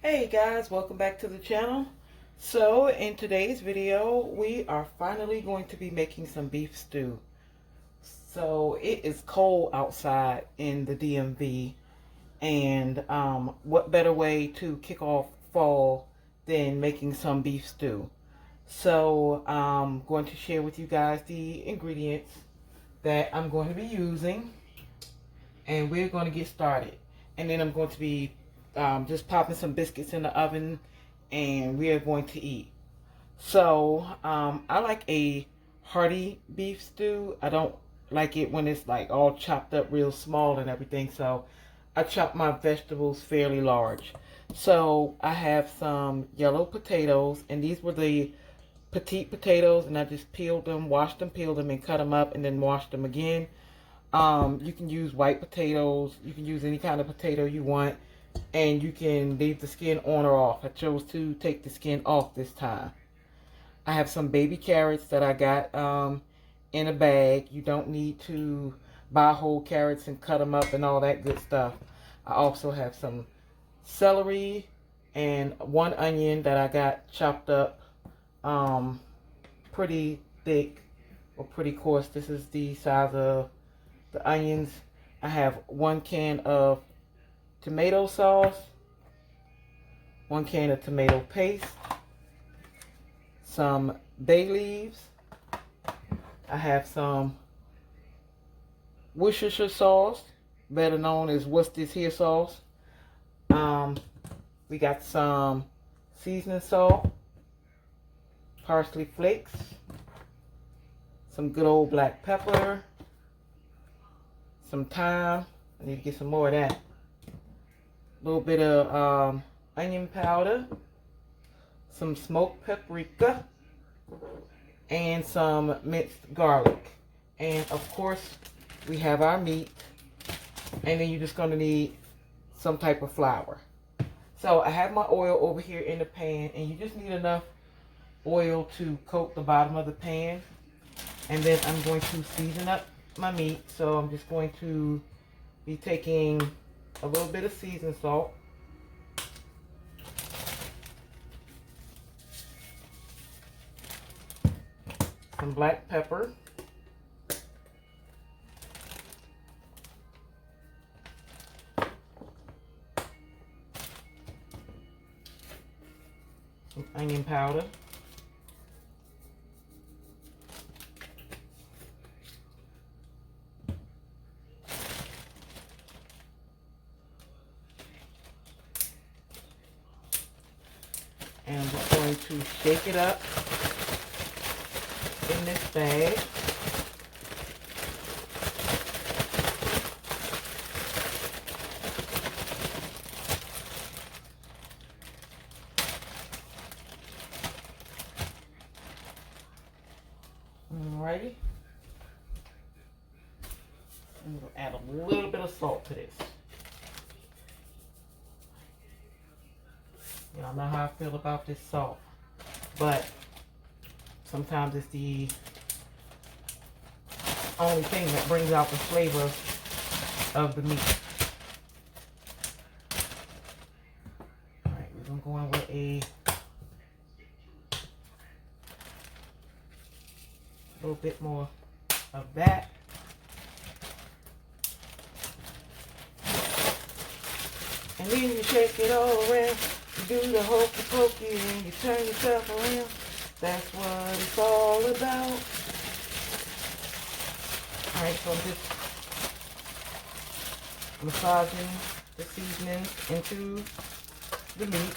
Hey guys, welcome back to the channel. So in today's video, we are finally going to be making some beef stew. So it is cold outside in the DMV, and what better way to kick off fall than making some beef stew. So I'm going to share with you guys the ingredients that I'm going to be using, and we're going to get started. And then I'm going to be just popping some biscuits in the oven, and we are going to eat. So I like a hearty beef stew. I don't like it when it's like all chopped up real small and everything, so I chop my vegetables fairly large. So I have some yellow potatoes, and these were the petite potatoes, and I just peeled them, washed them, peeled them, and cut them up, and then washed them again. You can use white potatoes. You can use any kind of potato you want, and you can leave the skin on or off. I chose to take the skin off this time. I have some baby carrots that I got in a bag. You don't need to buy whole carrots and cut them up and all that good stuff. I also have some celery and one onion that I got chopped up pretty thick or pretty coarse. This is the size of the onions. I have 1 can of tomato sauce, 1 can of tomato paste, some bay leaves. I have some Worcestershire sauce, better known as Worcestershire sauce. We got some seasoning salt, parsley flakes, some good old black pepper, some thyme. I need to get some more of that. A little bit of onion powder, some smoked paprika, and some minced garlic. And of course, we have our meat. And then you're just going to need some type of flour. So I have my oil over here in the pan, and you just need enough oil to coat the bottom of the pan. And then I'm going to season up my meat. So I'm just going to be taking a little bit of seasoned salt, some black pepper, some onion powder, and I'm just going to shake it up in this bag. Alrighty. I'm going to add a little bit of salt to this. Y'all know how I feel about this salt, but sometimes it's the only thing that brings out the flavor of the meat. Alright, we're going to go in with a little bit more of that. And then you shake it all around. You do the hokey pokey and you turn yourself around. That's what it's all about. Alright, so I'm just massaging the seasoning into the meat.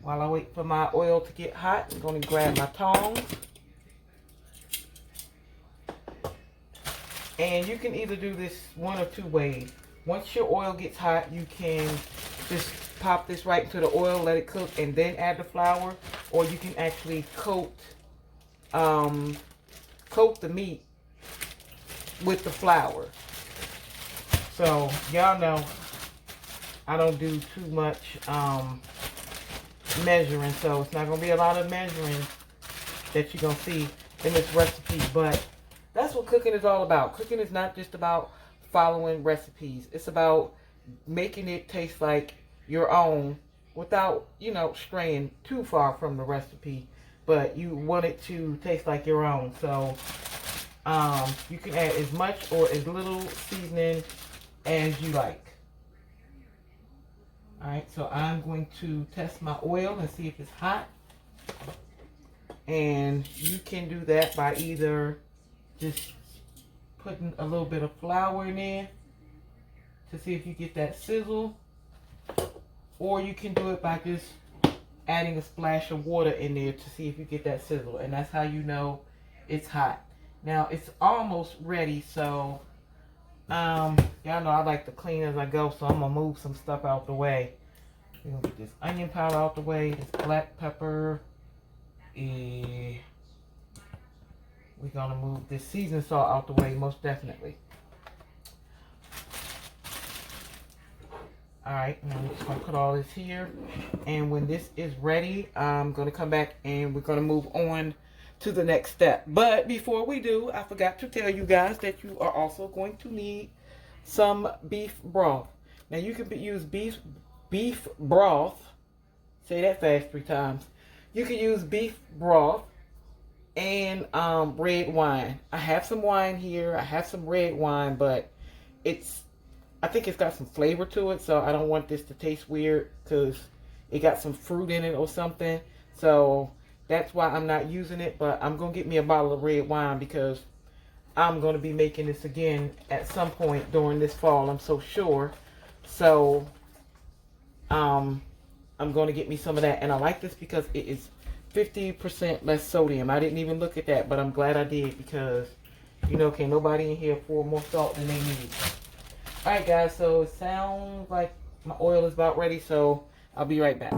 While I wait for my oil to get hot, I'm going to grab my tongs. And you can either do this one or two ways. Once your oil gets hot, you can just pop this right into the oil, let it cook, and then add the flour. Or you can actually coat the meat with the flour. So y'all know I don't do too much measuring, so it's not going to be a lot of measuring that you're going to see in this recipe. But that's what cooking is all about. Cooking is not just about following recipes. It's about making it taste like your own without, you know, straying too far from the recipe, but you want it to taste like your own. So you can add as much or as little seasoning as you like. Alright, so I'm going to test my oil and see if it's hot. And you can do that by either just putting a little bit of flour in there to see if you get that sizzle, or you can do it by just adding a splash of water in there to see if you get that sizzle, and that's how you know it's hot. Now it's almost ready, so y'all know I like to clean as I go, so I'm gonna move some stuff out the way. We're gonna get this onion powder out the way, this black pepper. We're gonna move this seasoning salt out the way, most definitely. Alright, and I'm just gonna put all this here, and when this is ready, I'm gonna come back and we're gonna move on to the next step. But before we do, I forgot to tell you guys that you are also going to need some beef broth. Now you can use beef broth. Say that fast 3 times. You can use beef broth and red wine. I have some wine here. I have some red wine, but I think it's got some flavor to it, so I don't want this to taste weird because it got some fruit in it or something. So that's why I'm not using it, but I'm going to get me a bottle of red wine because I'm going to be making this again at some point during this fall, I'm so sure. So I'm going to get me some of that, and I like this because it is 50% less sodium. I didn't even look at that, but I'm glad I did because, you know, can't nobody in here pour more salt than they need. Alright guys, so it sounds like my oil is about ready, so I'll be right back.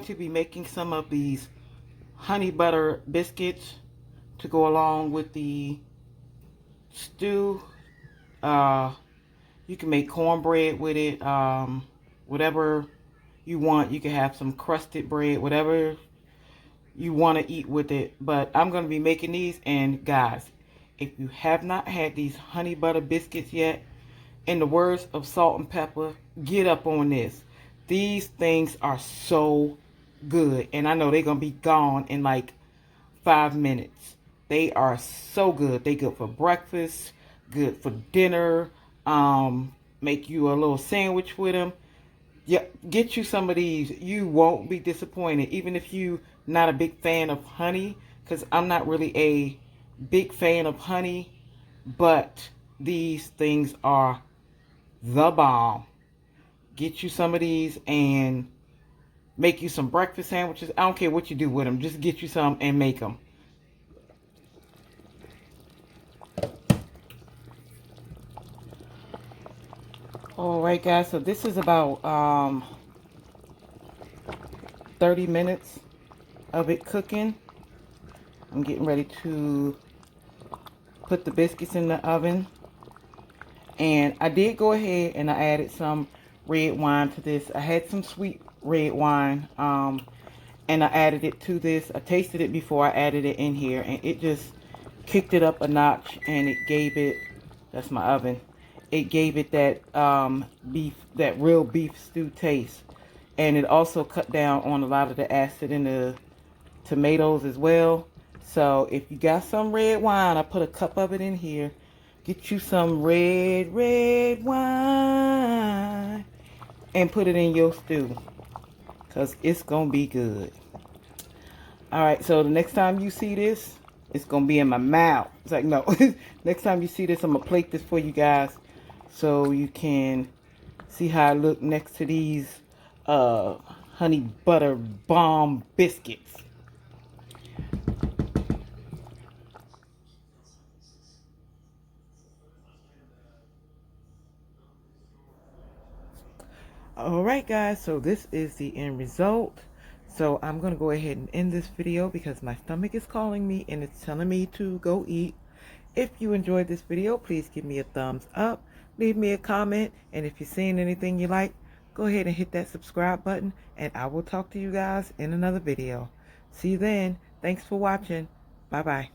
to be making some of these honey butter biscuits to go along with the stew. You can make cornbread with it, whatever you want. You can have some crusted bread, whatever you want to eat with it. But I'm going to be making these, and guys, if you have not had these honey butter biscuits yet, in the words of Salt and Pepper, get up on this. These things are so good, and I know they're going to be gone in like 5 minutes. They are so good. They good for breakfast, good for dinner. Make you a little sandwich with them. Yeah, get you some of these. You won't be disappointed, even if you not a big fan of honey, because I'm not really a big fan of honey, but these things are the bomb. Get you some of these and make you some breakfast sandwiches. I don't care what you do with them. Just get you some and make them. Alright guys, so this is about 30 minutes of it cooking. I'm getting ready to put the biscuits in the oven. And I did go ahead and I added some red wine to this. I had some sweet red wine, and I added it to this. I tasted it before I added it in here, and it just kicked it up a notch, and it gave it, that's my oven, it gave it that that real beef stew taste. And it also cut down on a lot of the acid in the tomatoes as well. So if you got some red wine, I put a cup of it in here. Get you some red wine and put it in your stew, because it's going to be good. Alright, so the next time you see this, it's going to be in my mouth. It's like, no. Next time you see this, I'm going to plate this for you guys so you can see how I look next to these honey butter bomb biscuits. Alright guys, so this is the end result. So I'm going to go ahead and end this video because my stomach is calling me and it's telling me to go eat. If you enjoyed this video, please give me a thumbs up, leave me a comment, and if you're seeing anything you like, go ahead and hit that subscribe button, and I will talk to you guys in another video. See you then. Thanks for watching. Bye bye.